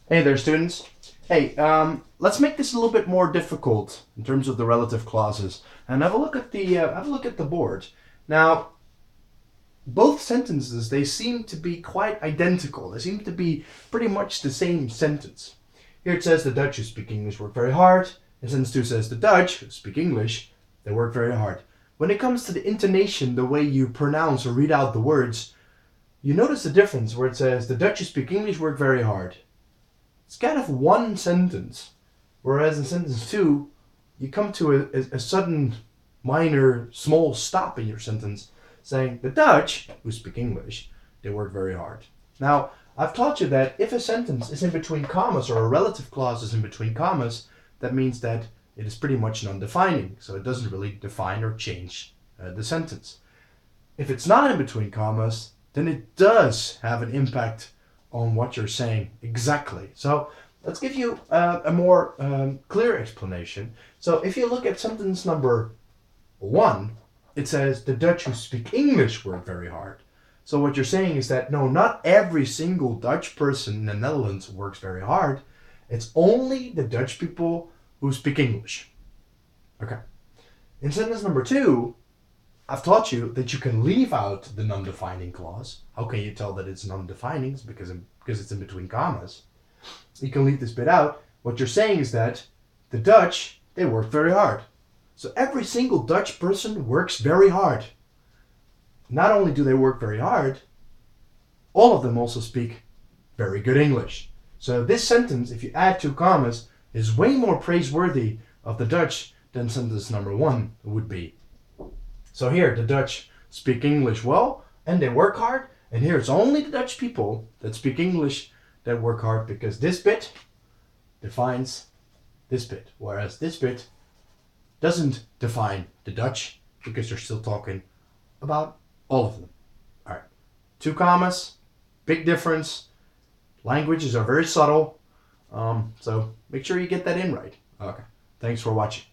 Hey there, students. Hey, let's make this a little bit more difficult in terms of the relative clauses, and have a look at the board. Now, both sentences they seem to be quite identical. They seem to be pretty much the same sentence. Here it says the Dutch who speak English work very hard. And sentence two says the Dutch who speak English they work very hard. When it comes to the intonation, the way you pronounce or read out the words, you notice the difference where it says the Dutch who speak English work very hard. It's kind of one sentence, whereas in sentence two, you come to a sudden, minor, small stop in your sentence, saying the Dutch, who speak English, they work very hard. Now, I've taught you that if a sentence is in between commas or a relative clause is in between commas, that means that it is pretty much non-defining, so it doesn't really define or change the sentence. If it's not in between commas, then it does have an impact on what you're saying exactly. So let's give you a more clear explanation. So if you look at sentence number one, it says the Dutch who speak English work very hard. So what you're saying is that no, not every single Dutch person in the Netherlands works very hard. It's only the Dutch people who speak English. Okay. In sentence number two, I've taught you that you can leave out the non-defining clause. How can you tell that it's non-defining? It's because it's in between commas. You can leave this bit out. What you're saying is that the Dutch, they work very hard. So every single Dutch person works very hard. Not only do they work very hard, all of them also speak very good English. So this sentence, if you add two commas, is way more praiseworthy of the Dutch than sentence number one would be. So here, the Dutch speak English well and they work hard. And here, it's only the Dutch people that speak English that work hard because this bit defines this bit. Whereas this bit doesn't define the Dutch because they're still talking about all of them. All right. Two commas, big difference. Languages are very subtle. So make sure you get that in right. Okay. Thanks for watching.